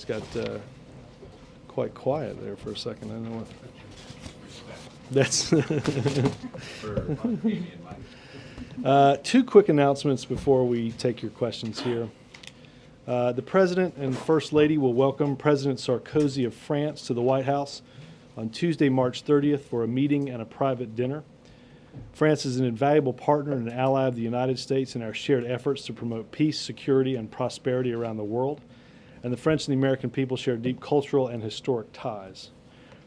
guys got quite quiet there for a second. I don't know what. That's two quick announcements before we take your questions here. The President and First Lady will welcome President Sarkozy of France to the White House on Tuesday, March 30th for a meeting and a private dinner. France is an invaluable partner and an ally of the United States in our shared efforts to promote peace, security, and prosperity around the world. And the French and the American people share deep cultural and historic ties.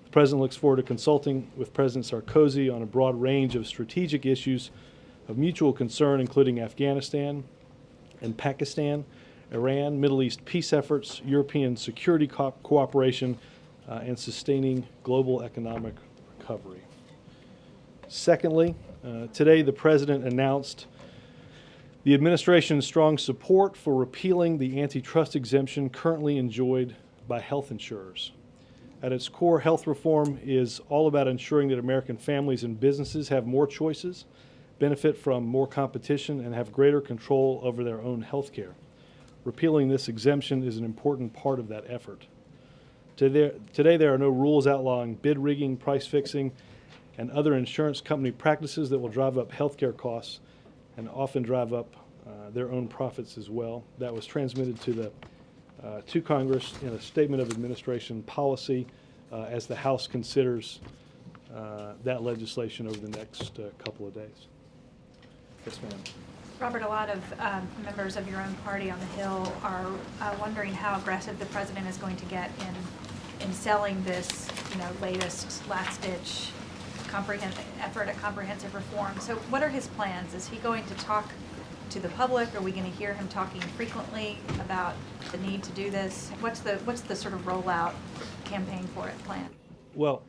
The President looks forward to consulting with President Sarkozy on a broad range of strategic issues of mutual concern, including Afghanistan and Pakistan, Iran, Middle East peace efforts, European security cooperation, and sustaining global economic recovery. Secondly, today the President announced the administration's strong support for repealing the antitrust exemption currently enjoyed by health insurers. At its core, health reform is all about ensuring that American families and businesses have more choices, benefit from more competition, and have greater control over their own health care. Repealing this exemption is an important part of that effort. Today there are no rules outlawing bid rigging, price fixing, and other insurance company practices that will drive up healthcare costs and often drive up their own profits as well. That was transmitted to Congress in a statement of administration policy as the House considers that legislation over the next couple of days. Yes, ma'am. Robert, a lot of members of your own party on the Hill are wondering how aggressive the President is going to get in selling this, latest last-ditch effort at comprehensive reform. So what are his plans? Is he going to talk to the public? Are we going to hear him talking frequently about the need to do this? What's the sort of rollout campaign for it plan? Well,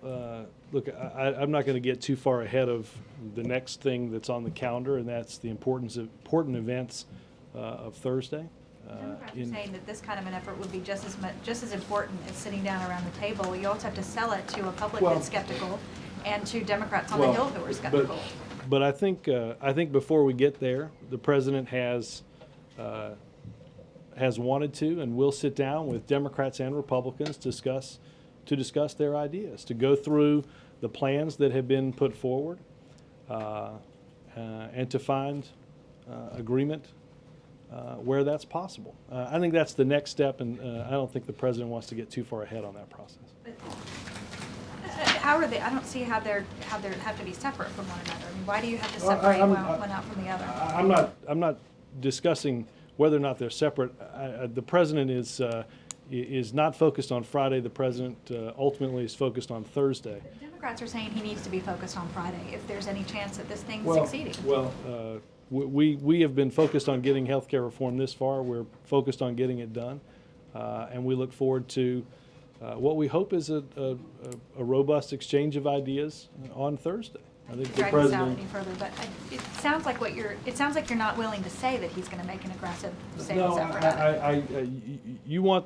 look, I'm not going to get too far ahead of the next thing that's on the calendar, and that's the important events of Thursday. Democrats are saying that this kind of an effort would be just as important as sitting down around the table. You also have to sell it to a public that's skeptical, and to Democrats on the Hill who are skeptical. But I think before we get there, the President has wanted to and will sit down with Democrats and Republicans to discuss their ideas, to go through the plans that have been put forward, and to find agreement where that's possible. I think that's the next step, and I don't think the President wants to get too far ahead on that process. How are they? I don't see how they have to be separate from one another. I mean, why do you have to separate one out from the other? I'm not discussing whether or not they're separate. The President is not focused on Friday. The President ultimately is focused on Thursday. The Democrats are saying he needs to be focused on Friday if there's any chance that this thing's succeeding. Well, we have been focused on getting health care reform this far. We're focused on getting it done, and we look forward to what we hope is a robust exchange of ideas on Thursday. I think the President. Out any further, but it sounds like you're not willing to say that he's going to make an aggressive sales effort. You want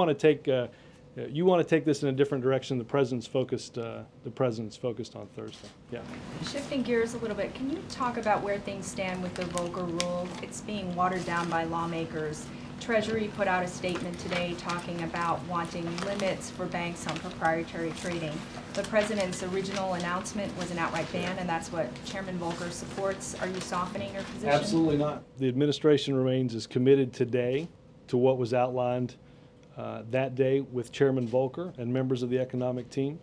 to take this in a different direction. The President's focused. The President's focused on Thursday. Yeah. Shifting gears a little bit, can you talk about where things stand with the Volcker Rule? It's being watered down by lawmakers. Treasury put out a statement today talking about wanting limits for banks on proprietary trading. The President's original announcement was an outright ban, and that's what Chairman Volcker supports. Are you softening your position? Absolutely not. The administration remains as committed today to what was outlined that day with Chairman Volcker and members of the economic team.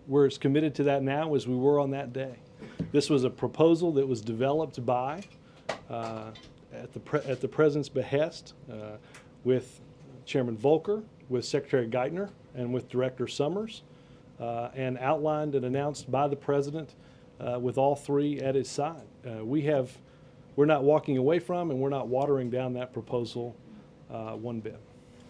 We're as committed to that now as we were on that day. This was a proposal that was developed by at the President's behest with Chairman Volcker, with Secretary Geithner, and with Director Summers, and outlined and announced by the President with all three at his side. We're not walking away from and we're not watering down that proposal one bit.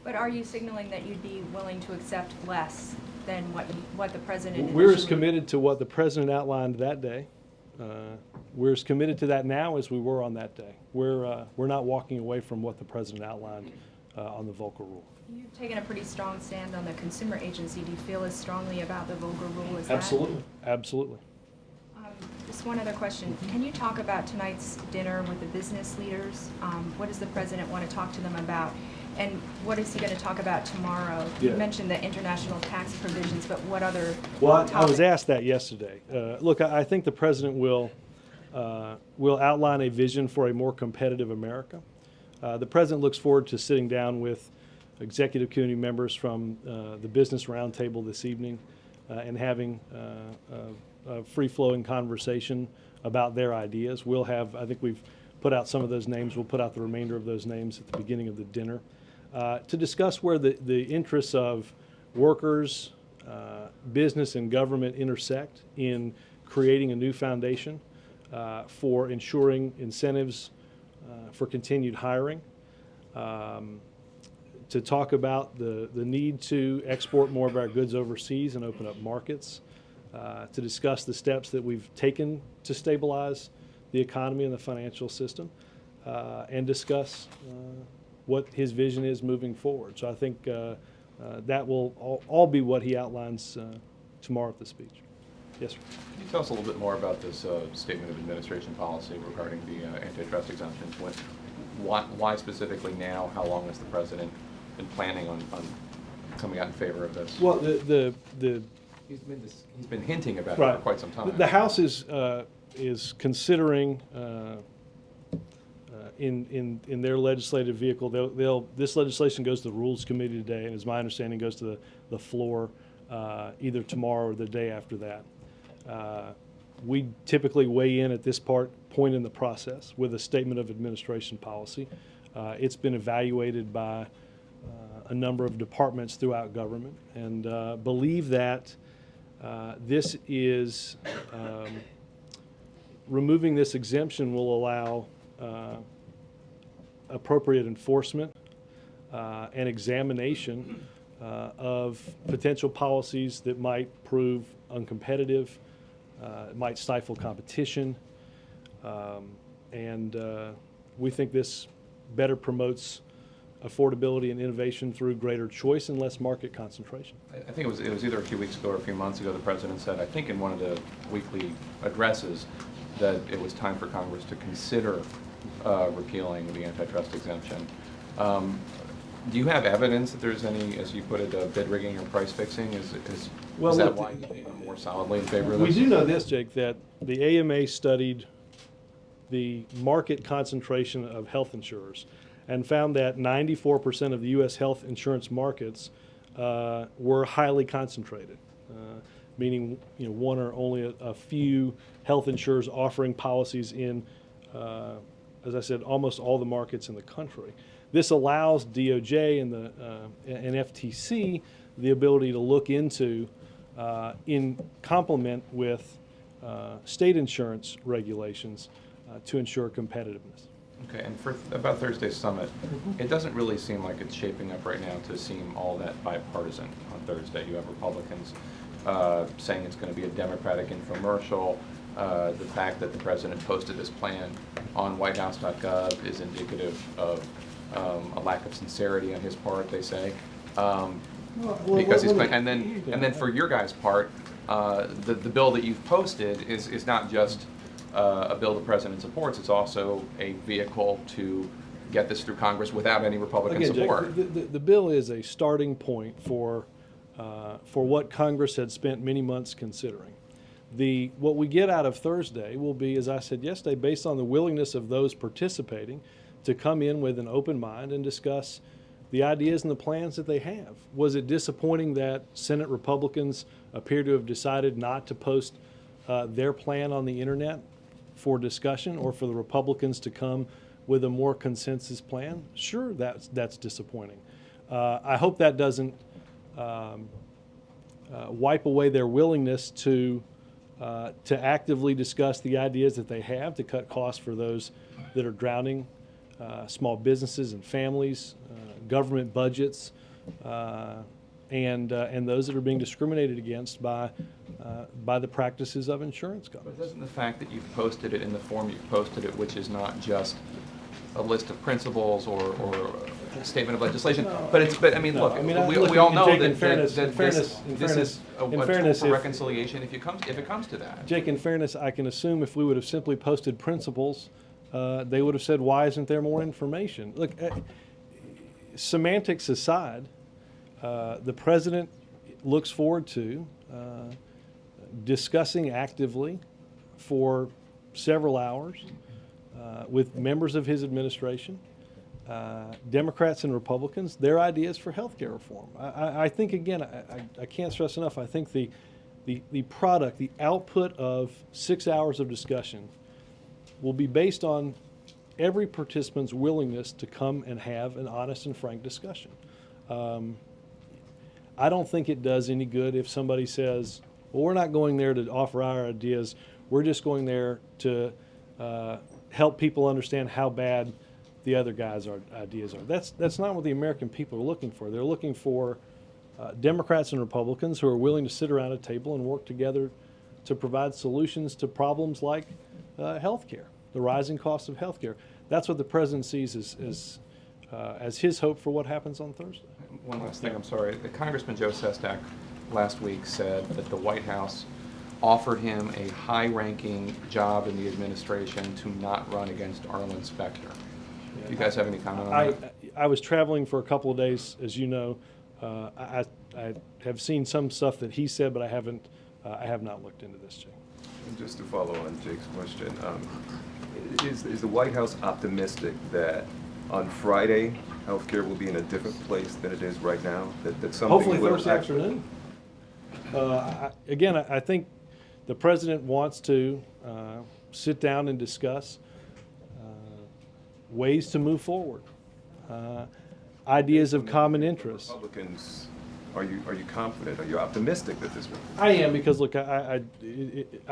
But are you signaling that you'd be willing to accept less than what the President We're as committed to what the President outlined that day. We're as committed to that now as we were on that day. We're not walking away from what the President outlined on the Volcker Rule. You've taken a pretty strong stand on the consumer agency. Do you feel as strongly about the Volcker Rule as Absolutely. that? Absolutely. Just one other question. Can you talk about tonight's dinner with the business leaders? What does the President want to talk to them about? And what is he going to talk about tomorrow? You Yeah. mentioned the international tax provisions, but what other Well, I was topics? asked that yesterday. Look, I think the president will outline a vision for a more competitive America. The president looks forward to sitting down with executive committee members from the business roundtable this evening and having a free-flowing conversation about their ideas. We'll have, I think we've put out some of those names. We'll put out the remainder of those names at the beginning of the dinner to discuss where the interests of workers, business, and government intersect in creating a new foundation for ensuring incentives for continued hiring, to talk about the need to export more of our goods overseas and open up markets, to discuss the steps that we've taken to stabilize the economy and the financial system, and discuss what his vision is moving forward. So I think that will all be what he outlines tomorrow at the speech. Yes, sir. Can you tell us a little bit more about this statement of administration policy regarding the antitrust exemptions? Why specifically now? How long has the president been planning on coming out in favor of this? Well, He's been hinting about it right. for quite some time. The House is considering in their legislative vehicle. This legislation goes to the Rules Committee today, and as my understanding, goes to the floor either tomorrow or the day after that. We typically weigh in at this point in the process with a statement of administration policy. It's been evaluated by a number of departments throughout government, and believe that this is removing this exemption will allow appropriate enforcement and examination of potential policies that might prove uncompetitive, might stifle competition, and we think this better promotes affordability and innovation through greater choice and less market concentration. I think it was either a few weeks ago or a few months ago, the president said, I think in one of the weekly addresses, that it was time for Congress to consider repealing the antitrust exemption. Do you have evidence that there's any, as you put it, bid rigging or price fixing? Is that why you are more solidly in favor of this? We do know this, Jake, that the AMA studied the market concentration of health insurers and found that 94% of the U.S. health insurance markets were highly concentrated, meaning one or only a few health insurers offering policies in, as I said, almost all the markets in the country. This allows DOJ and FTC the ability to look into, in complement with state insurance regulations, to ensure competitiveness. Okay, and for about Thursday's summit, it doesn't really seem like it's shaping up right now to seem all that bipartisan on Thursday. You have Republicans saying it's going to be a Democratic infomercial. The fact that the president posted this plan on whitehouse.gov is indicative of a lack of sincerity on his part, they say. Because he's and then for your guys' part, the bill that you've posted is not just a bill the president supports, it's also a vehicle to get this through Congress without any Republican support. Jake, the bill is a starting point for what Congress had spent many months considering. What we get out of Thursday will be, as I said yesterday, based on the willingness of those participating to come in with an open mind and discuss the ideas and the plans that they have. Was it disappointing that Senate Republicans appear to have decided not to post their plan on the internet for discussion, or for the Republicans to come with a more consensus plan? Sure, that's disappointing. I hope that doesn't wipe away their willingness to actively discuss the ideas that they have to cut costs for those that are drowning small businesses and families, government budgets, and those that are being discriminated against by the practices of insurance companies. But doesn't the fact that you've posted it in the form you've posted it, which is not just a list of principles or a statement of legislation, but I mean, look, we all know that this is a tool for reconciliation if it comes to that. Jake, in fairness, I can assume if we would have simply posted principles, they would have said, why isn't there more information? Look, semantics aside, the president looks forward to discussing actively for several hours with members of his administration, Democrats and Republicans, their ideas for health care reform. I think, again, I can't stress enough, I think the product, the output of 6 hours of discussion will be based on every participant's willingness to come and have an honest and frank discussion. I don't think it does any good if somebody says, well, we're not going there to offer our ideas, we're just going there to help people understand how bad the other guys' ideas are. That's not what the American people are looking for. They're looking for Democrats and Republicans who are willing to sit around a table and work together to provide solutions to problems like health care, the rising cost of health care. That's what the president sees as his hope for what happens on Thursday. One last thing, I'm sorry. Congressman Joe Sestak last week said that the White House offered him a high-ranking job in the administration to not run against Arlen Specter. Do you guys have any comment on that? I was traveling for a couple of days, as you know. I have seen some stuff that he said, but I have not looked into this, Jake. And just to follow on Jake's question, is the White House optimistic that on Friday, healthcare will be in a different place than it is right now? That something Hopefully will Thursday afternoon. Again, I think the president wants to sit down and discuss ways to move forward, ideas of common interest. Republicans, are you confident? Are you optimistic that this will? I am, because look, I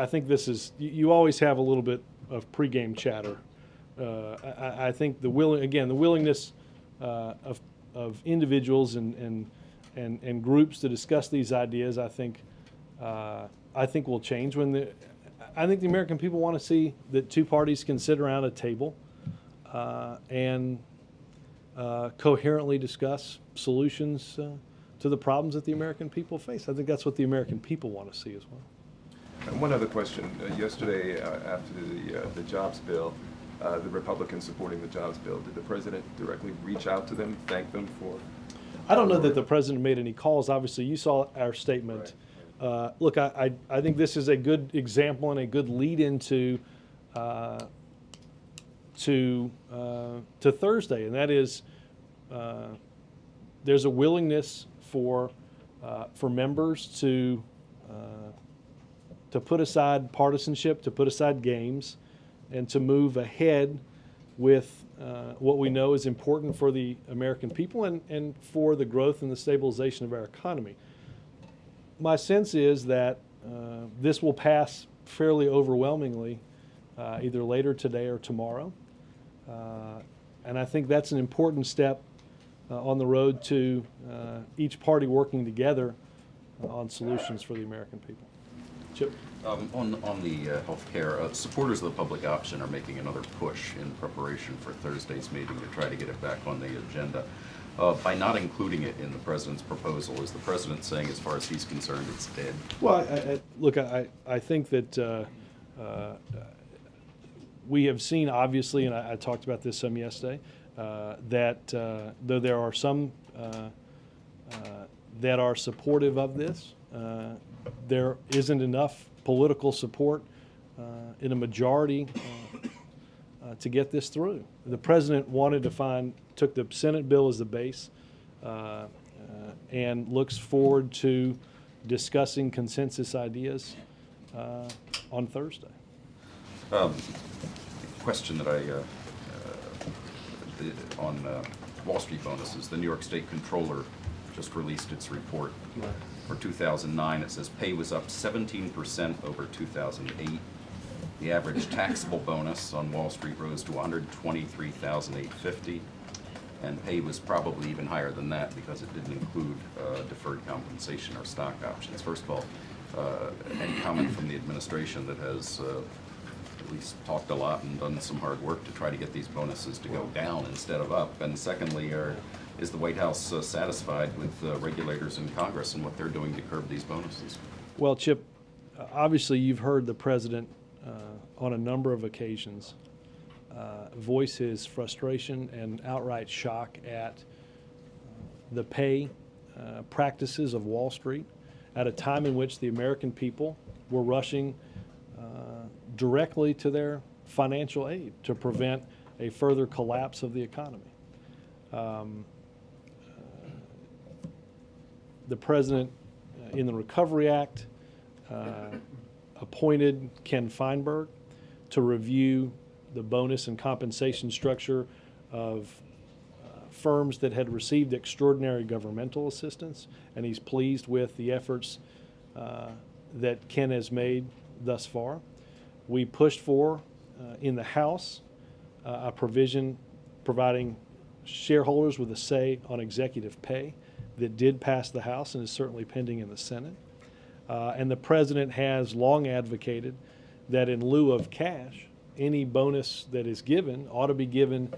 think this is, you always have a little bit of pregame chatter. I think the willingness of individuals and groups to discuss these ideas, I think will change I think the American people want to see that two parties can sit around a table and coherently discuss solutions to the problems that the American people face. I think that's what the American people want to see as well. And one other question. Yesterday, after the jobs bill, the Republicans supporting the jobs bill, did the president directly reach out to them, thank them for? I don't know that the president made any calls. Obviously, you saw our statement. Right. Look, I think this is a good example and a good lead into Thursday, and that is there's a willingness for members to put aside partisanship, to put aside games, and to move ahead with what we know is important for the American people and for the growth and the stabilization of our economy. My sense is that this will pass fairly overwhelmingly either later today or tomorrow. And I think that's an important step on the road to each party working together on solutions for the American people. Chip? On the health care, supporters of the public option are making another push in preparation for Thursday's meeting to try to get it back on the agenda. By not including it in the president's proposal, is the president saying, as far as he's concerned, it's dead? Well, look, I think that we have seen, obviously, and I talked about this some yesterday, that though there are some that are supportive of this, there isn't enough political support in a majority to get this through. The president wanted to took the Senate bill as the base and looks forward to discussing consensus ideas on Thursday. Question that I did on Wall Street bonuses. The New York State Comptroller just released its report for 2009. It says pay was up 17% over 2008. The average taxable bonus on Wall Street rose to $123,850, and pay was probably even higher than that because it didn't include deferred compensation or stock options. First of all, any comment from the administration that has at least talked a lot and done some hard work to try to get these bonuses to go down instead of up? And secondly, is the White House satisfied with regulators in Congress and what they're doing to curb these bonuses? Well, Chip, obviously you've heard the president on a number of occasions voice his frustration and outright shock at the pay practices of Wall Street at a time in which the American people were rushing directly to their financial aid to prevent a further collapse of the economy. The president, in the Recovery Act, appointed Ken Feinberg to review the bonus and compensation structure of firms that had received extraordinary governmental assistance, and he's pleased with the efforts that Ken has made thus far. We pushed for, in the House, a provision providing shareholders with a say on executive pay that did pass the House and is certainly pending in the Senate. And the president has long advocated that in lieu of cash, any bonus that is given ought to be given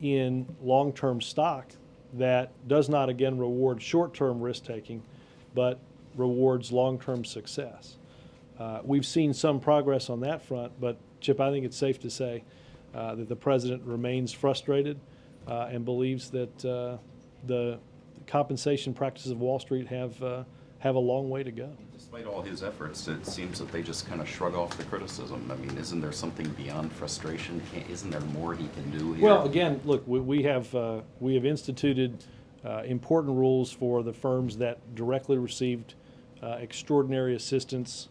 in long-term stock that does not, again, reward short-term risk-taking, but rewards long-term success. We've seen some progress on that front, but Chip, I think it's safe to say that the president remains frustrated and believes that the compensation practices of Wall Street have a long way to go. Despite all his efforts, it seems that they just kind of shrug off the criticism. I mean, isn't there something beyond frustration? Isn't there more he can do here? Well, again, look, we have instituted important rules for the firms that directly received extraordinary assistance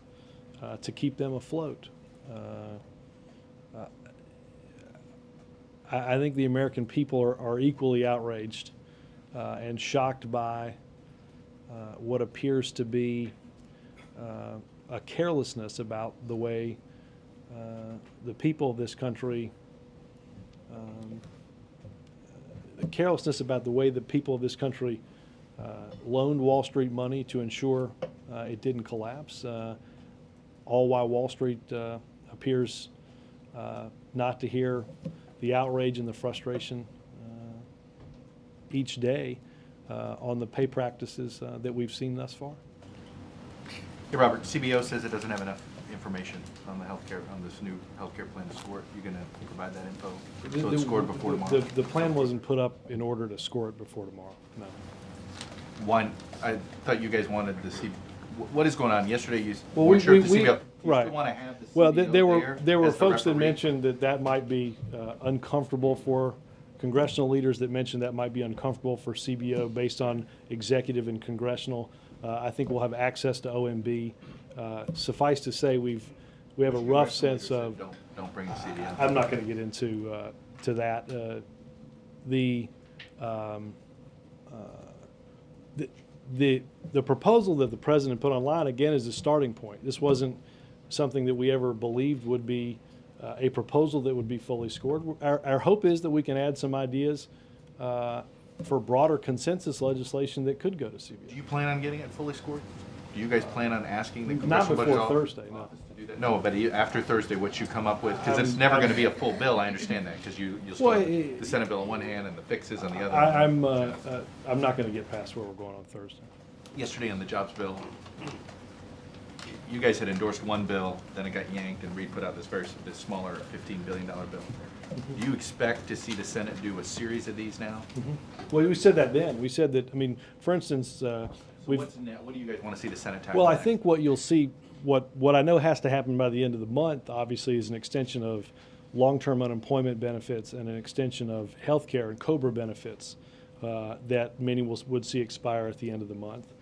to keep them afloat. I think the American people are equally outraged and shocked by what appears to be a carelessness about the way the people of this country, loaned Wall Street money to ensure it didn't collapse, all while Wall Street appears not to hear the outrage and the frustration each day on the pay practices that we've seen thus far. Hey, Robert, CBO says it doesn't have enough information on the healthcare, on this new healthcare plan to score it. You gonna provide that info so it's scored before tomorrow? The plan wasn't put up in order to score it before tomorrow, no. One, I thought you guys wanted to see, what is going on? Yesterday you Well, weren't sure if the CBO, you right. still want to have the CBO Well, there were as the folks that referee? mentioned that might be uncomfortable for congressional leaders that mentioned that might be uncomfortable for CBO based on executive and congressional. I think we'll have access to OMB. Suffice to say, we have a rough sense of. Don't bring the CBO. I'm not going to get into to that. The proposal that the president put online again is a starting point. This wasn't something that we ever believed would be a proposal that would be fully scored. Our hope is that we can add some ideas for broader consensus legislation that could go to CBO. Do you plan on getting it fully scored? Do you guys plan on asking the Not congressional budget before office Thursday, no. to do that? No, but after Thursday, what you come up with, because it's never going to be a full bill, I understand that, because you'll still Well, have the Senate bill on one hand and the fixes on the other. I'm not going to get past where we're going on Thursday. Yesterday on the jobs bill, you guys had endorsed one bill, then it got yanked, and Reid put out this smaller $15 billion bill. Do you expect to see the Senate do a series of these now? Well, we said that then. We said that, I mean, for instance, What do you guys want to see the Senate tackle well, I next? think what you'll see, what I know has to happen by the end of the month, obviously, is an extension of long-term unemployment benefits and an extension of health care and COBRA benefits that many would see expire at the end of the month.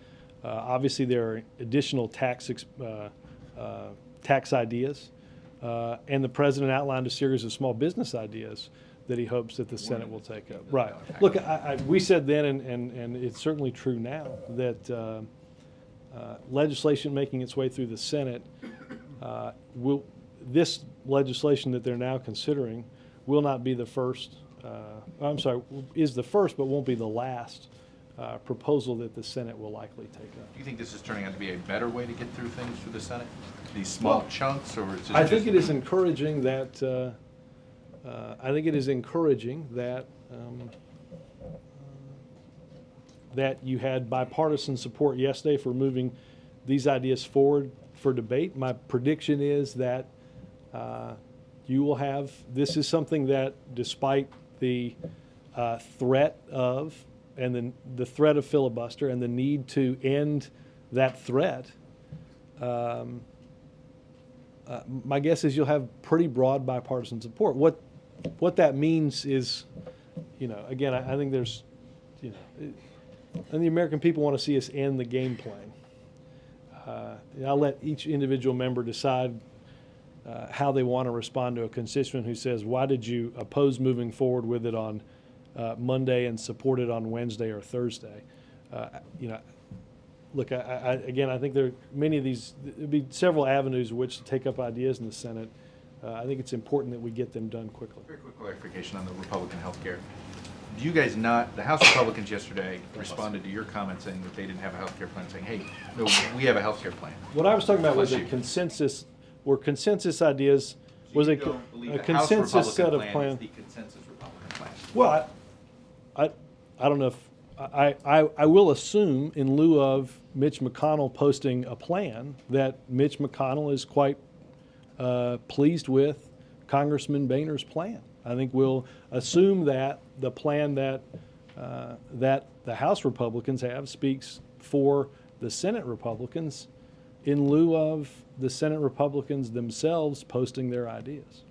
Obviously, there are additional tax ideas, and the president outlined a series of small business ideas that he hopes that the Senate will take up. Right. Look, we said then, and it's certainly true now, that legislation making its way through the Senate, this legislation that they're now considering will not be the first, is the first but won't be the last proposal that the Senate will likely take up. Do you think this is turning out to be a better way to get through things through the Senate? These small chunks, or is it I think it is encouraging that. That you had bipartisan support yesterday for moving these ideas forward for debate. My prediction is that you will have. This is something that, despite the threat of then the threat of filibuster and the need to end that threat, my guess is you'll have pretty broad bipartisan support. What that means is, again, I think there's, and the American people want to see us end the game playing. I'll let each individual member decide how they want to respond to a constituent who says, why did you oppose moving forward with it on Monday and support it on Wednesday or Thursday? Look, again, I think there are many of these, there'll be several avenues in which to take up ideas in the Senate. I think it's important that we get them done quickly. Very quick clarification on the Republican health care. Do you guys not, the House Republicans yesterday responded to your comment saying that they didn't have a health care plan, saying, hey, no, we have a health care plan? What I was talking about was Bless a you. consensus, were consensus ideas, was a consensus set of plans. The consensus Republican plan. Well, I don't know if, I will assume in lieu of Mitch McConnell posting a plan that Mitch McConnell is quite pleased with Congressman Boehner's plan. I think we'll assume that the plan that the House Republicans have speaks for the Senate Republicans in lieu of the Senate Republicans themselves posting their ideas.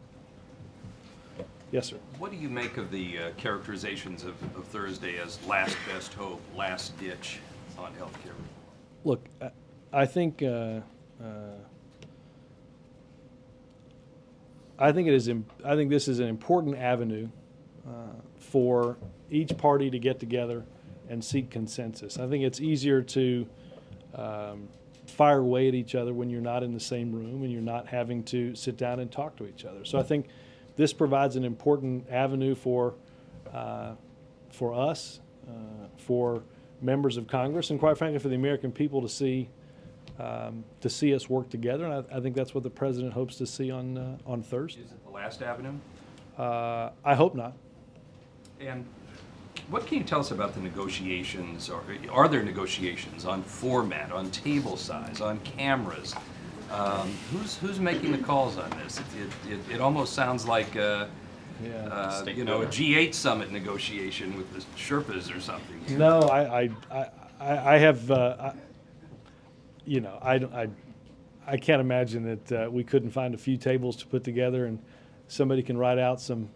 Yes, sir. What do you make of the characterizations of Thursday as last best hope, last ditch on health care? Look, I think I think this is an important avenue for each party to get together and seek consensus. I think it's easier to fire away at each other when you're not in the same room and you're not having to sit down and talk to each other. So I think this provides an important avenue for us, for members of Congress, and quite frankly for the American people to see us work together. And I think that's what the president hopes to see on Thursday. Is it the last avenue? I hope not. And what can you tell us about the negotiations, or are there negotiations on format, on table size, on cameras? Who's making the calls on this? It almost sounds like a G8 summit negotiation with the Sherpas or something. No, I have, I can't imagine that we couldn't find a few tables to put together and somebody can write out some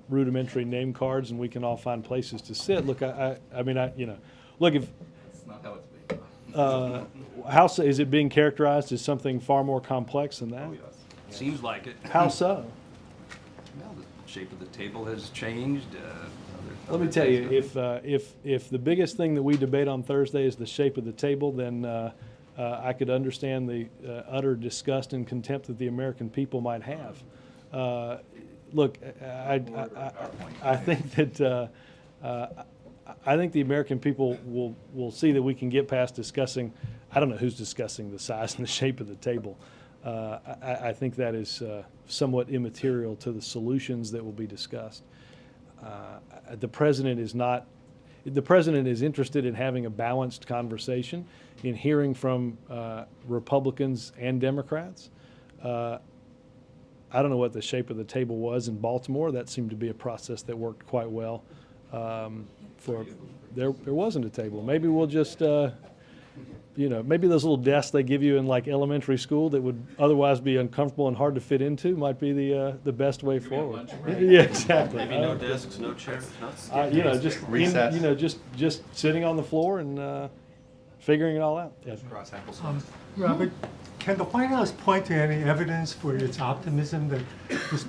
rudimentary name cards and we can all find places to sit. Look, look, if That's not how it's being. how is it being characterized as something far more complex than that? Oh, seems like it. How so? Well, the shape of the table has changed. Let me tell you, if the biggest thing that we debate on Thursday is the shape of the table, then I could understand the utter disgust and contempt that the American people might have. Look, I think that I think the American people will see that we can get past discussing. I don't know who's discussing the size and the shape of the table. I think that is somewhat immaterial to the solutions that will be discussed. The president is not. The president is interested in having a balanced conversation, in hearing from Republicans and Democrats. I don't know what the shape of the table was in Baltimore. That seemed to be a process that worked quite well. There wasn't a table. Maybe we'll just, maybe those little desks they give you in like elementary school that would otherwise be uncomfortable and hard to fit into might be the best way forward. Yeah, exactly. Maybe no desks, no chairs, just sitting on the floor and figuring it all out. Yeah. Cross applesauce. Robert, can the White House point to any evidence for its optimism that this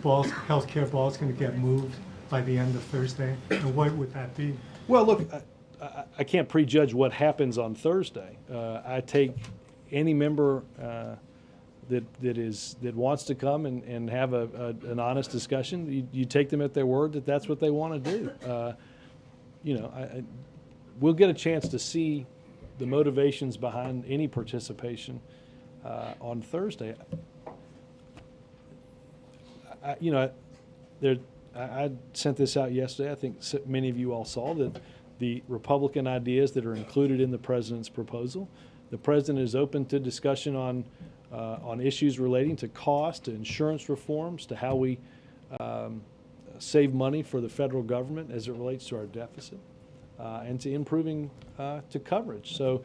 health care ball is going to get moved by the end of Thursday? And what would that be? Well, look, I can't prejudge what happens on Thursday. I take any member that wants to come and have an honest discussion. You take them at their word that that's what they want to do. We'll get a chance to see the motivations behind any participation on Thursday. I sent this out yesterday. I think many of you all saw that the Republican ideas that are included in the president's proposal. The president is open to discussion on issues relating to cost, to insurance reforms, to how we save money for the federal government as it relates to our deficit. and to improving to coverage. So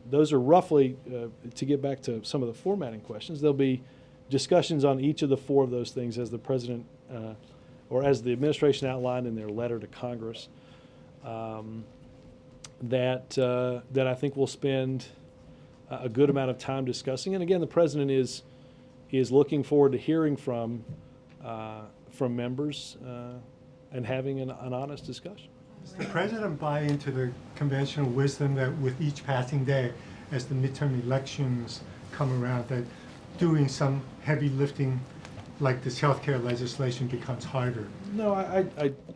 those are roughly, to get back to some of the formatting questions, there'll be discussions on each of the 4 of those things as the President or as the administration outlined in their letter to Congress, that I think we'll spend a good amount of time discussing. And again, the President is looking forward to hearing from members and having an honest discussion. Does the President buy into the conventional wisdom that with each passing day, as the midterm elections come around, that doing some heavy lifting like this healthcare legislation becomes harder? No,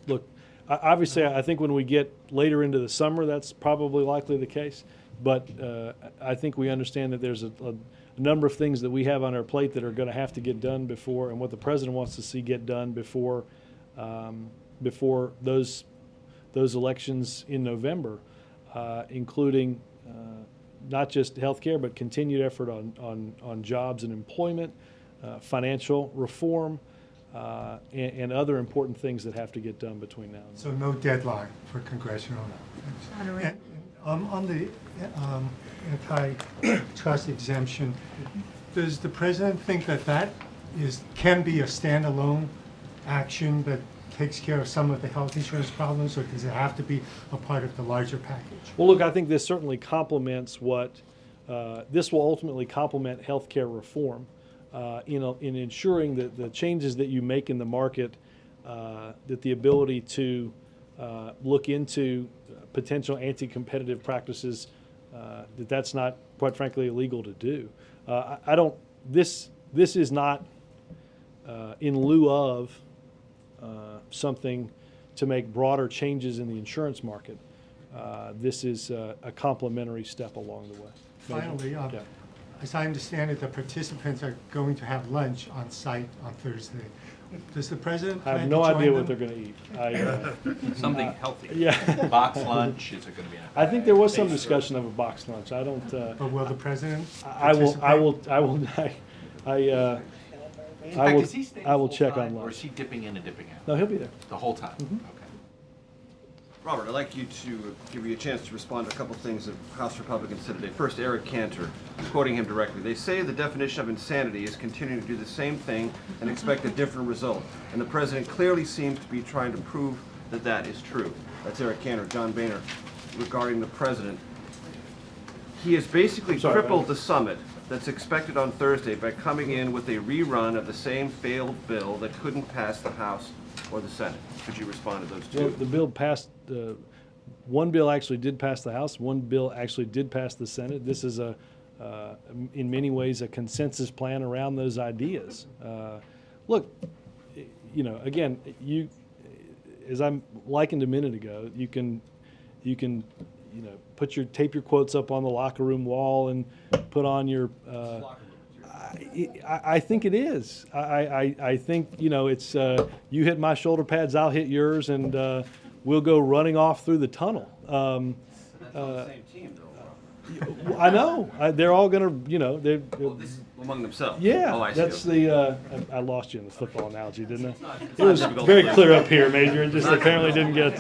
look, obviously, I think when we get later into the summer, that's probably likely the case. But I think we understand that there's a number of things that we have on our plate that are going to have to get done before, and what the President wants to see get done before those elections in November, including not just health care, but continued effort on jobs and employment, financial reform, and other important things that have to get done between now and then. So no deadline for congressional. And, on the antitrust exemption, does the President think that can be a standalone action that takes care of some of the health insurance problems, or does it have to be a part of the larger package? Well, look, I think this certainly complements this will ultimately complement health care reform in ensuring that the changes that you make in the market, that the ability to look into potential anti-competitive practices, that's not, quite frankly, illegal to do. This is not in lieu of something to make broader changes in the insurance market. This is a complementary step along the way. Finally, Yeah. as I understand it, the participants are going to have lunch on site on Thursday. Does the President I plan have to no join idea them? what they're going to eat. Something healthy. Yeah. Box lunch, is it gonna be in a I think there was some base discussion of a box lunch. I don't. But will the President I will. In fact, is he staying I will check full-time, on or is lunch. he dipping in and dipping out? No, he'll be there. The whole time? Mhm. Okay. Robert, I'd like you to give you a chance to respond to a couple things that House Republicans said today. First, Eric Cantor, quoting him directly. They say the definition of insanity is continuing to do the same thing and expect a different result. And the President clearly seems to be trying to prove that that is true. That's Eric Cantor. John Boehner, regarding the President. He has basically crippled the summit that's expected on Thursday by coming in with a rerun of the same failed bill that couldn't pass the House or the Senate. Could you respond to those two? Well, the bill passed. One bill actually did pass the House. One bill actually did pass the Senate. This is in many ways, a consensus plan around those ideas. Look, again, as I likened a minute ago, you can tape your quotes up on the locker room wall and put on your. I think it is. I think it's you hit my shoulder pads, I'll hit yours, and we'll go running off through the tunnel. That's on the same team, though. I know. They're all going to, they're. Well, this is among themselves. Yeah, Oh, I see. that's the. I lost you in the football analogy, didn't I? It not was difficult very to clear up here, Major. It just apparently didn't get.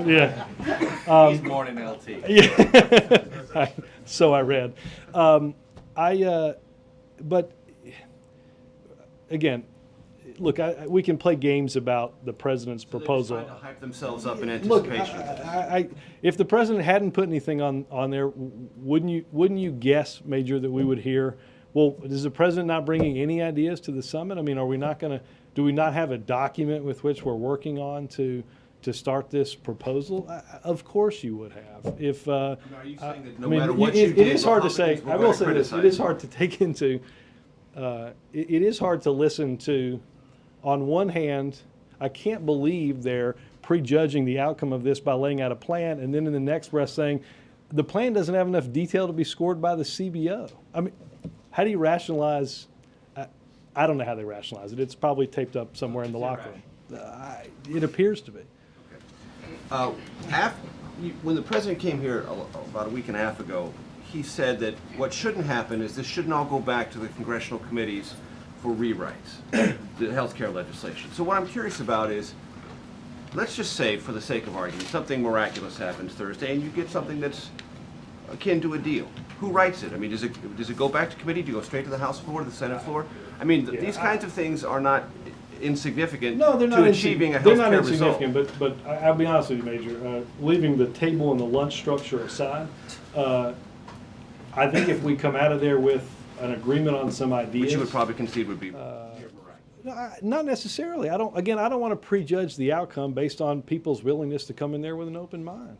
Yeah. He's more than LT. Yeah. So I read. But again, look, we can play games about the President's proposal. They're just trying to hype themselves up in Look, anticipation. if the President hadn't put anything on there, wouldn't you guess, Major, that we would hear, well, is the President not bringing any ideas to the summit? I mean, do we not have a document with which we're working on to start this proposal? Of course you would have. If Are you saying that no matter what you it did, is hard to say. Republicans were I will going to say this: it criticize is you? hard to take into. It is hard to listen to. On one hand, I can't believe they're prejudging the outcome of this by laying out a plan, and then in the next breath saying the plan doesn't have enough detail to be scored by the CBO. I mean, how do you rationalize? I don't know how they rationalize it. It's probably taped up somewhere in the locker room. It appears to be. When the President came here about a week and a half ago, he said that what shouldn't happen is this shouldn't all go back to the congressional committees for rewrites, the health care legislation. So what I'm curious about is, let's just say, for the sake of argument, something miraculous happens Thursday, and you get something that's akin to a deal. Who writes it? I mean, does it go back to committee? Do you go straight to the House floor, to the Senate floor? I mean, these kinds of things are not insignificant to achieving a health care result. They're not insignificant, but I'll be honest with you, Major. Leaving the table and the lunch structure aside, I think if we come out of there with an agreement on some ideas, Which you would probably concede would be. not necessarily. I don't want to prejudge the outcome based on people's willingness to come in there with an open mind.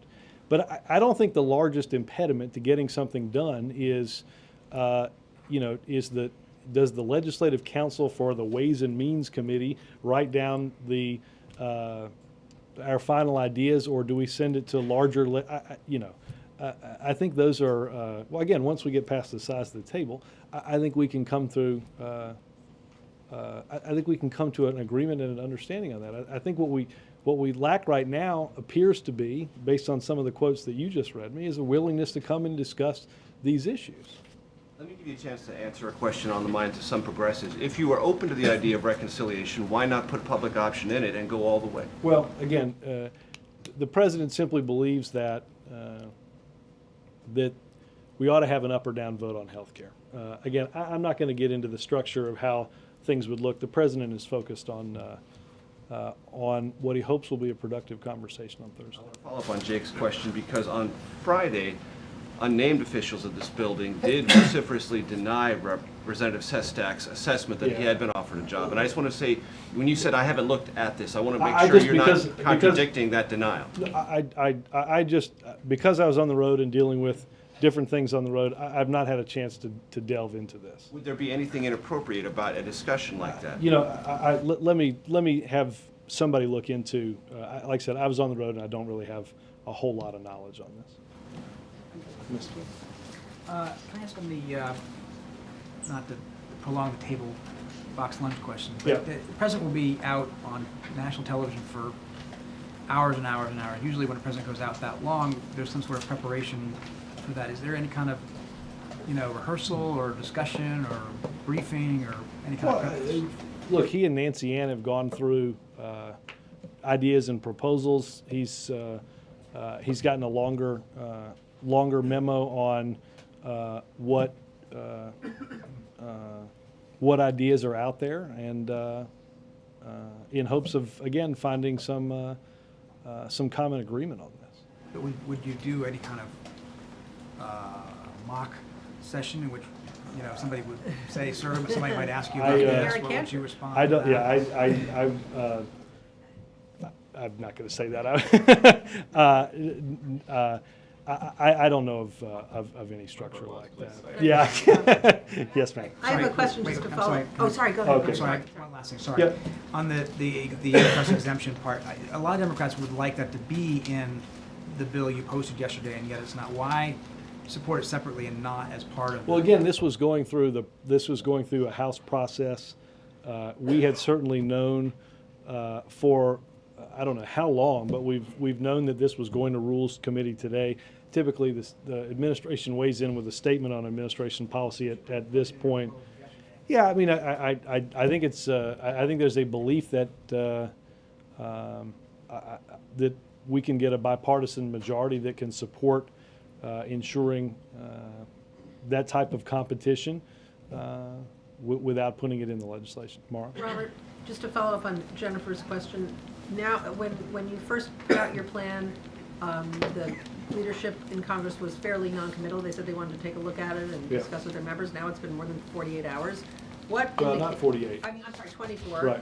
But I don't think the largest impediment to getting something done is, does the Legislative Council for the Ways and Means Committee write down our final ideas, or do we send it to larger, I think those are, well, again, once we get past the size of the table, I think we can come through, I think we can come to an agreement and an understanding on that. I think what we lack right now appears to be, based on some of the quotes that you just read me, is a willingness to come and discuss these issues. Let me give you a chance to answer a question on the minds of some progressives. If you are open to the idea of reconciliation, why not put public option in it and go all the way? Well, again, the president simply believes that that we ought to have an up or down vote on health care. Again, I'm not going to get into the structure of how things would look. The president is focused on what he hopes will be a productive conversation on Thursday. I want to follow up on Jake's question because on Friday, unnamed officials of this building did vociferously deny Representative Sestak's assessment that he had been offered a job. And I just want to say, when you said, I haven't looked at this, I want to make sure you're not contradicting that denial. I just, because I was on the road and dealing with different things on the road, I've not had a chance to delve into this. Would there be anything inappropriate about a discussion like that? Let me have somebody look into, like I said, I was on the road and I don't really have a whole lot of knowledge on this. Mr. Can I ask on the, not to prolong the table box lunch question, but the president will be out on national television for hours and hours and hours. Usually when a president goes out that long, there's some sort of preparation for that. Is there any kind of, rehearsal or discussion or briefing or any kind of? Look, he and Nancy Ann have gone through ideas and proposals. He's gotten a longer memo on what ideas are out there, and in hopes of, again, finding some common agreement on this. But would you do any kind of mock session in which somebody would say, "Sir," but somebody might ask you about this? What would you respond? I don't. To that? Yeah, I'm not going to say that. I don't know of any structure like that. Yeah. Yes, ma'am. I have a question just to follow. Oh, sorry, go ahead. Okay. Sorry, one last thing, sorry. Yep. On the press exemption part, a lot of Democrats would like that to be in the bill you posted yesterday, and yet it's not. Why support it separately and not as part of? Well, again, this was going through a House process. We had certainly known for I don't know how long, but we've known that this was going to Rules Committee today. Typically, the administration weighs in with a statement on administration policy at this point. Yeah, I mean, I think it's I think there's a belief that that we can get a bipartisan majority that can support ensuring that type of competition without putting it in the legislation. Mara? Robert, just to follow up on Jennifer's question, now, when you first put out your plan, the leadership in Congress was fairly non-committal. They said they wanted to take a look at it and discuss with their members. Now it's been more than 48 hours. What? Well, not 48. I mean, I'm sorry, 24. Right.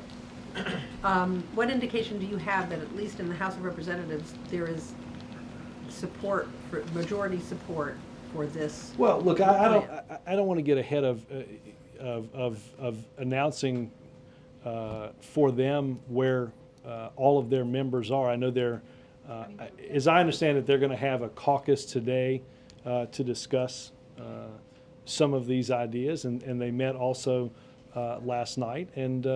What indication do you have that at least in the House of Representatives there is support, for majority support for this? Well, look, I don't want to get ahead of announcing for them where all of their members are. I know they're, as I understand it, they're going to have a caucus today to discuss some of these ideas, and they met also last night. And you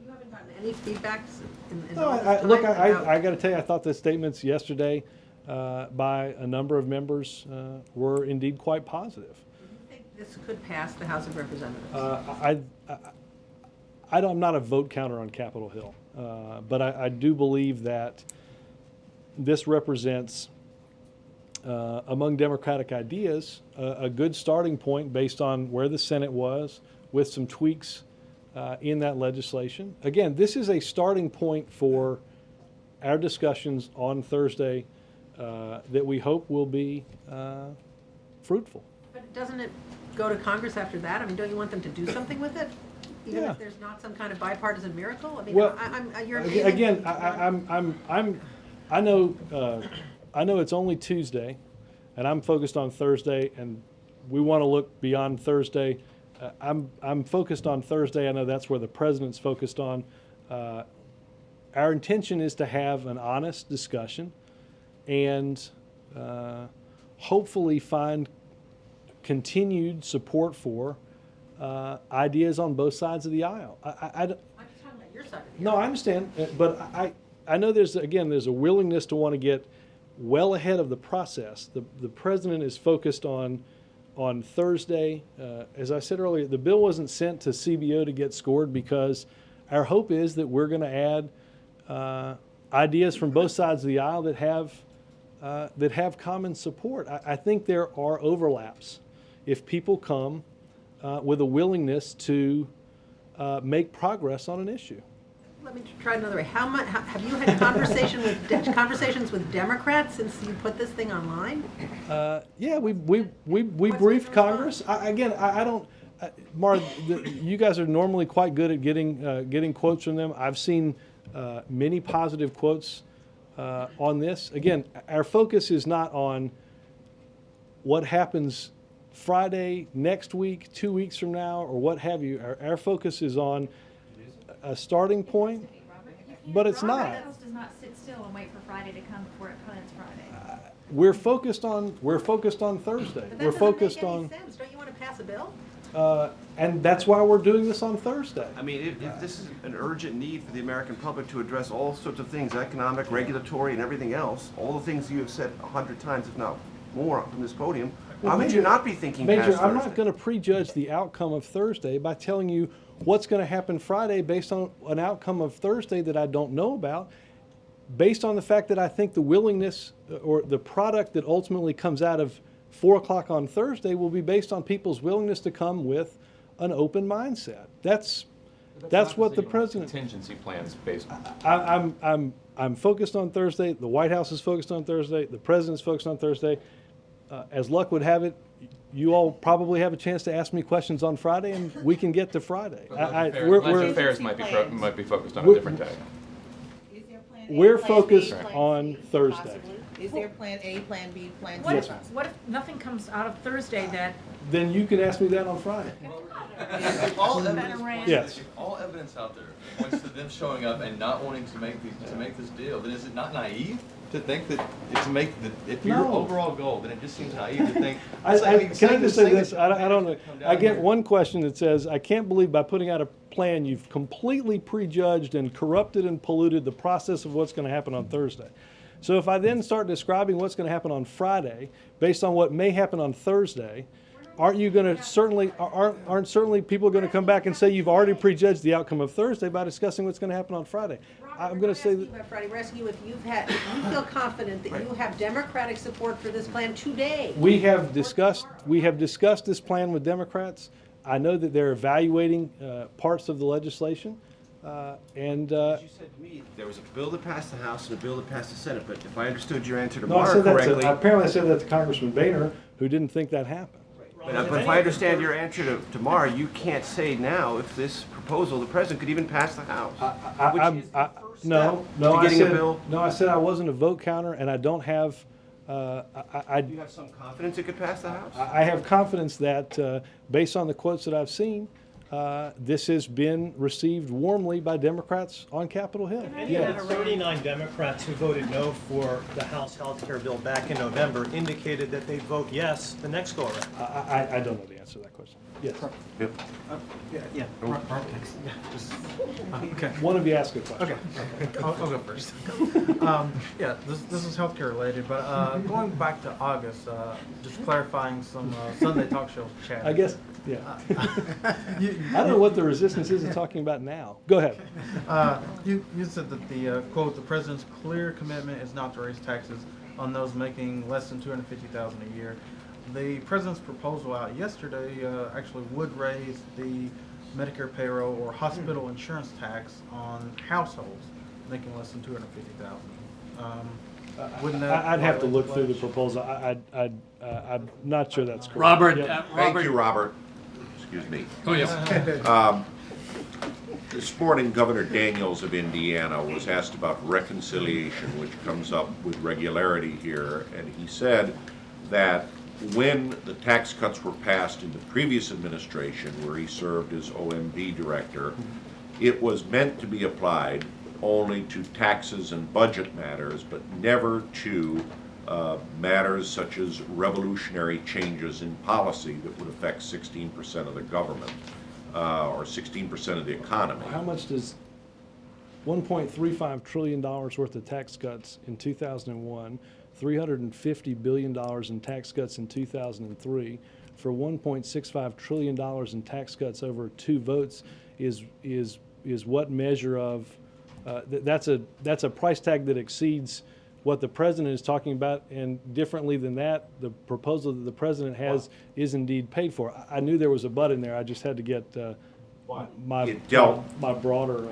haven't gotten any feedback in no, all this look, time I got to tell you, I thought the statements yesterday by a number of members were indeed quite positive. Do you think this could pass the House of Representatives? I'm not a vote counter on Capitol Hill, but I do believe that this represents, among Democratic ideas, a good starting point based on where the Senate was, with some tweaks in that legislation. Again, this is a starting point for our discussions on Thursday that we hope will be fruitful. But doesn't it go to Congress after that? I mean, don't you want them to do something with it? Even Yeah. if there's not some kind of bipartisan miracle? I mean, Well, you're again, I know it's only Tuesday, and I'm focused on Thursday, and we want to look beyond Thursday. I'm focused on Thursday. I know that's where the president's focused on. Our intention is to have an honest discussion and hopefully find continued support for ideas on both sides of the aisle. I'm just talking about your side of the No, I understand, but I know there's a willingness to want to get well ahead of the process. The president is focused on Thursday. As I said earlier, the bill wasn't sent to CBO to get scored because our hope is that we're going to add ideas from both sides of the aisle that have common support. I think there are overlaps if people come with a willingness to make progress on an issue. Let me try another way. Have you had conversations with Democrats since you put this thing online? Yeah, we briefed Congress. Mara, you guys are normally quite good at getting quotes from them. I've seen many positive quotes on this. Again, our focus is not on what happens Friday, next week, 2 weeks from now, or what have you. Our focus is on a starting point, but it's not. White House does not sit still and wait for Friday to come before it comes Friday. We're focused on Thursday. But that We're doesn't focused make any on, sense. Don't you want to pass a bill? and that's why we're doing this on Thursday. I mean, if this is an urgent need for the American public to address all sorts of things, economic, regulatory, and everything else, all the things you have said 100 times, if not more, from this podium, Well, how would Major- you not be thinking Major, past I'm not Thursday? going to prejudge the outcome of Thursday by telling you what's going to happen Friday based on an outcome of Thursday that I don't know about, based on the fact that I think the willingness or the product that ultimately comes out of 4 o'clock on Thursday will be based on people's willingness to come with an open mindset. That's what the president. Contingency plans based. I'm focused on Thursday. The White House is focused on Thursday. The president's focused on Thursday. As luck would have it, you all probably have a chance to ask me questions on Friday, and we can get to Friday. Legislative affairs might be focused on a We're- different day. Is there plan A, We're plan B, focused plan on C, Thursday. possibly? Is there plan A, plan B, plan C? What if, Yes. what if nothing comes out of Thursday that, Then you can ask me that on Friday. All evidence, Yes. all evidence out there points to them showing up and not wanting to make this deal. Then is it not naive to think that if your No. overall goal, then it just seems naive to think. Can I just say this? I don't know. I get one question that says, I can't believe by putting out a plan, you've completely prejudged and corrupted and polluted the process of what's going to happen on Thursday. So if I then start describing what's going to happen on Friday based on what may happen on Thursday, aren't certainly people going to come back and say you've already prejudged the outcome of Thursday by discussing what's going to happen on Friday? I'm going to say that. Friday, we're asking you if you feel confident that you have Democratic support for this plan today. We have discussed this plan with Democrats. I know that they're evaluating parts of the legislation, and As you said to me, there was a bill that passed the House and a bill that passed the Senate, but if I understood your answer to no, I Mara said that correctly, apparently I said that to Congressman Boehner, who didn't think that happened. but if I understand your answer to Mara, you can't say now if this proposal, the president could even pass the House. No, to I getting a said bill? no. I said I wasn't a vote counter, and I don't have. Do you have some confidence it could pass the House? I have confidence that, based on the quotes that I've seen, this has been received warmly by Democrats on Capitol Hill. Yeah, the 39 Democrats who voted no for the House health care bill back in November indicated that they'd vote yes the next go-around. I don't know the answer answer that question. Yes. Yeah, okay. One of you ask a question. Okay, I'll go first. Yeah, this is healthcare related, but going back to August, just clarifying some Sunday talk show chat. I guess, yeah. I don't know what the resistance is to talking about now. Go ahead. You said that the quote, the president's clear commitment is not to raise taxes on those making less than $250,000 a year. The president's proposal out yesterday actually would raise the Medicare payroll or hospital insurance tax on households making less than $250,000. Wouldn't that I'd have to look through the proposal. I'm not sure that's correct. Robert, Yep. Robert. Thank you, Robert. Excuse me. Oh, yes. This morning, Governor Daniels of Indiana was asked about reconciliation, which comes up with regularity here, and he said that when the tax cuts were passed in the previous administration, where he served as OMB director, it was meant to be applied only to taxes and budget matters, but never to matters such as revolutionary changes in policy that would affect 16% of the government or 16% of the economy. How much does $1.35 trillion worth of tax cuts in 2001, $350 billion in tax cuts in 2003, for $1.65 trillion in tax cuts over 2 votes is what measure of that's a price tag that exceeds what the president is talking about, and differently than that, the proposal that the president has is indeed paid for. I knew there was a but in there. I just had to get my broader.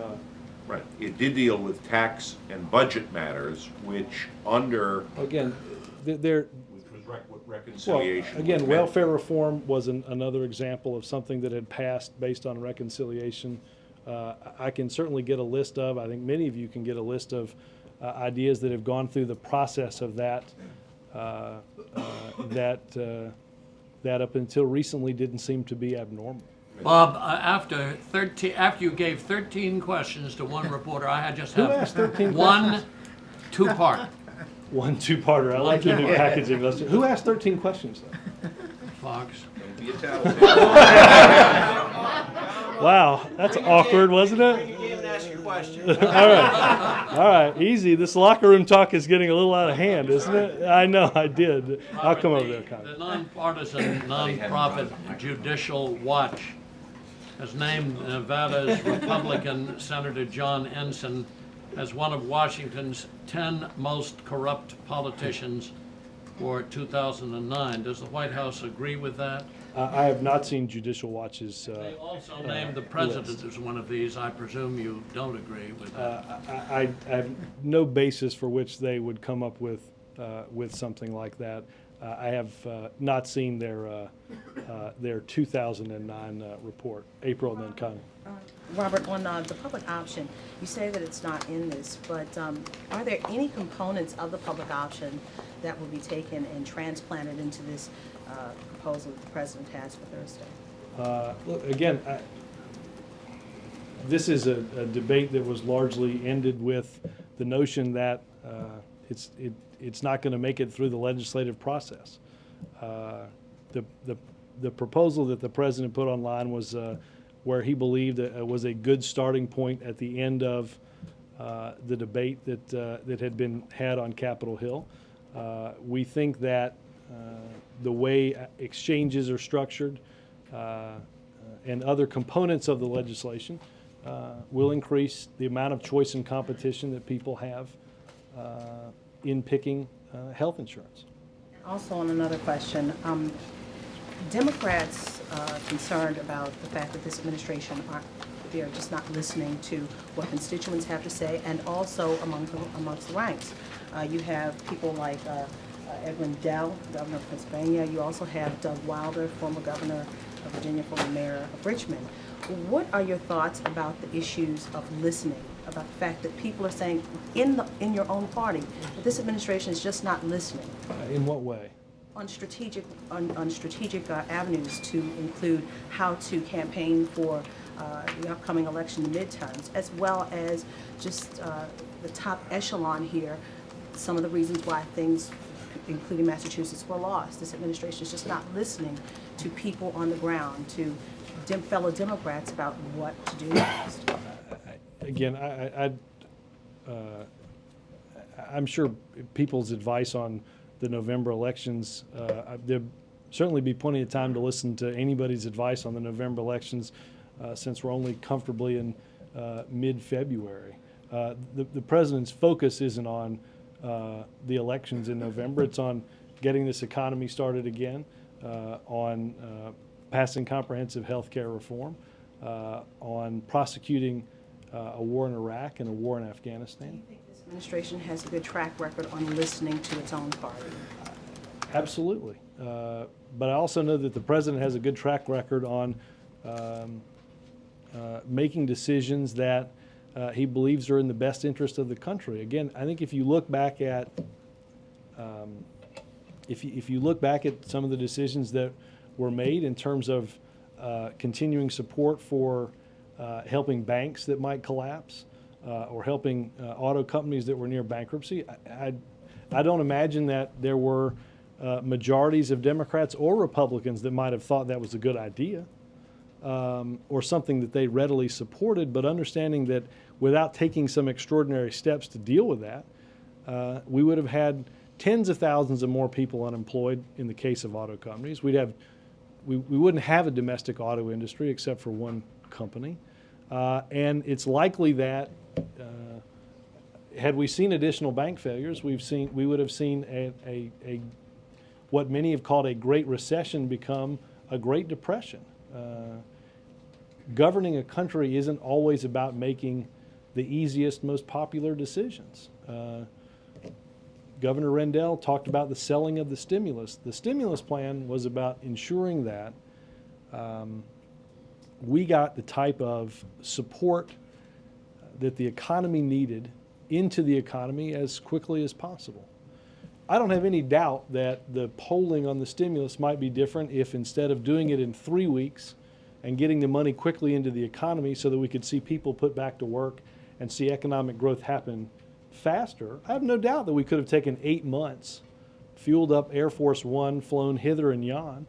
Right. It did deal with tax and budget matters, which under again, there. Reconciliation. Well, again, welfare reform was another example of something that had passed based on reconciliation. I can certainly get a list of. I think many of you can get a list of ideas that have gone through the process of that. That up until recently didn't seem to be abnormal. Bob, after you gave 13 questions to one reporter, I had just Who asked 13 one two-part. One two-parter. I like your new packaging. Who asked 13 questions though? Fox. Don't be a tattletale. Wow, that's awkward, wasn't it? You didn't ask your question. All right, easy. This locker room talk is getting a little out of hand, isn't it? I know, I did. I'll come over there, Connie. The nonpartisan, nonprofit Judicial Watch has named Nevada's Republican Senator John Ensign as one of Washington's 10 most corrupt politicians for 2009. Does the White House agree with that? I have not seen Judicial Watch's. They also named the president as one of these. I presume you don't agree with that. I have no basis for which they would come up with something like that. I have not seen their 2009 report. April and then Connie. Robert, on the public option, you say that it's not in this, but are there any components of the public option that will be taken and transplanted into this proposal that the president has for Thursday? Look, again, this is a debate that was largely ended with the notion that it's not going to make it through the legislative process. The proposal that the president put online was where he believed was a good starting point at the end of the debate that had been had on Capitol Hill. We think that the way exchanges are structured and other components of the legislation will increase the amount of choice and competition that people have in picking health insurance. Also, on another question, Democrats are concerned about the fact that this administration they're just not listening to what constituents have to say, and also amongst the ranks. You have people like Edwin Dell, governor of Pennsylvania. You also have Doug Wilder, former governor of Virginia, former mayor of Richmond. What are your thoughts about the issues of listening, about the fact that people are saying in your own party that this administration is just not listening? In what way? On strategic avenues to include how to campaign for the upcoming election, the midterms, as well as just the top echelon here, some of the reasons why things including Massachusetts, were lost. This administration is just not listening to people on the ground, to fellow Democrats about what to do next. Again, I'm sure people's advice on the November elections, there'll certainly be plenty of time to listen to anybody's advice on the November elections since we're only comfortably in mid-February. The president's focus isn't on the elections in November. It's on getting this economy started again, on passing comprehensive health care reform, on prosecuting a war in Iraq and a war in Afghanistan. Do you think this administration has a good track record on listening to its own party? Absolutely. But I also know that the president has a good track record on making decisions that he believes are in the best interest of the country. Again, I think if you look back at if you look back at some of the decisions that were made in terms of continuing support for helping banks that might collapse or helping auto companies that were near bankruptcy, I don't imagine that there were majorities of Democrats or Republicans that might have thought that was a good idea or something that they readily supported, but understanding that without taking some extraordinary steps to deal with that, we would have had tens of thousands of more people unemployed in the case of auto companies. We wouldn't have a domestic auto industry except for one company. And it's likely that had we seen additional bank failures, we would have seen a what many have called a Great Recession become a Great Depression. Governing a country isn't always about making the easiest, most popular decisions. Governor Rendell talked about the selling of the stimulus. The stimulus plan was about ensuring that we got the type of support that the economy needed into the economy as quickly as possible. I don't have any doubt that the polling on the stimulus might be different if instead of doing it in 3 weeks and getting the money quickly into the economy so that we could see people put back to work and see economic growth happen faster, I have no doubt that we could have taken 8 months, fueled up Air Force One, flown hither and yon,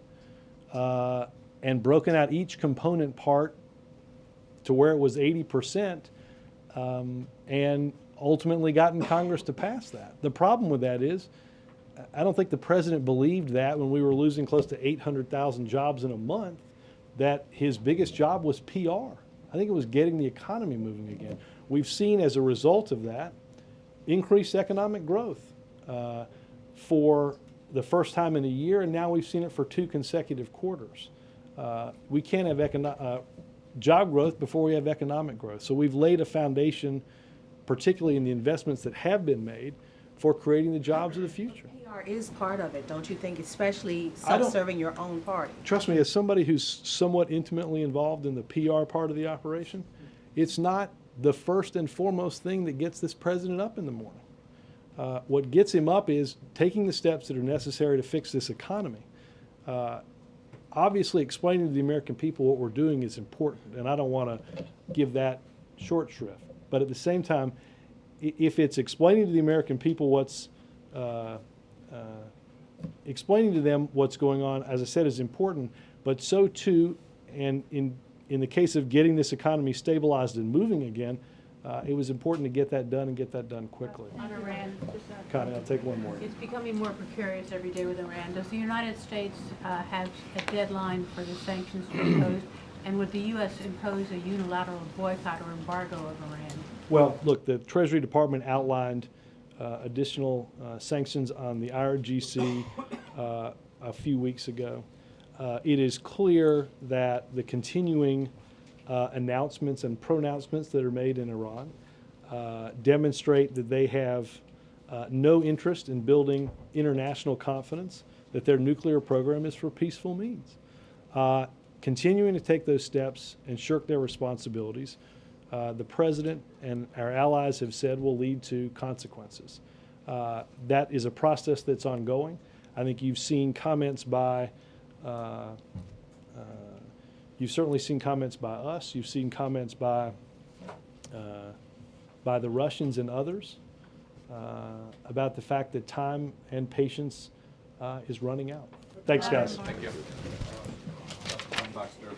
and broken out each component part to where it was 80%, and ultimately gotten Congress to pass that. The problem with that is, I don't think the president believed that when we were losing close to 800,000 jobs in a month, that his biggest job was PR. I think it was getting the economy moving again. We've seen as a result of that increased economic growth for the first time in a year, and now we've seen it for 2 consecutive quarters. We can't have job growth before we have economic growth. So we've laid a foundation, particularly in the investments that have been made, for creating the jobs of the future. PR is part of it, don't you think, especially self-serving your own party? Trust me, as somebody who's somewhat intimately involved in the PR part of the operation, it's not the first and foremost thing that gets this president up in the morning. What gets him up is taking the steps that are necessary to fix this economy. Obviously, explaining to the American people what we're doing is important, and I don't want to give that short shrift. But at the same time, if it's explaining to the American people explaining to them what's going on, as I said, is important, but so too, and in the case of getting this economy stabilized and moving again, it was important to get that done and get that done quickly. On Iran, Connie, I'll take one more. it's becoming more precarious every day with Iran. Does the United States have a deadline for the sanctions to be imposed? And would the U.S. impose a unilateral boycott or embargo of Iran? Well, look, the Treasury Department outlined additional sanctions on the IRGC a few weeks ago. It is clear that the continuing announcements and pronouncements that are made in Iran demonstrate that they have no interest in building international confidence, that their nuclear program is for peaceful means. Continuing to take those steps and shirk their responsibilities, the president and our allies have said will lead to consequences. That is a process that's ongoing. I think you've seen comments by you've certainly seen comments by us. You've seen comments by the Russians and others. about the fact that time and patience is running out. Thanks, guys. Thank you. Box Derby.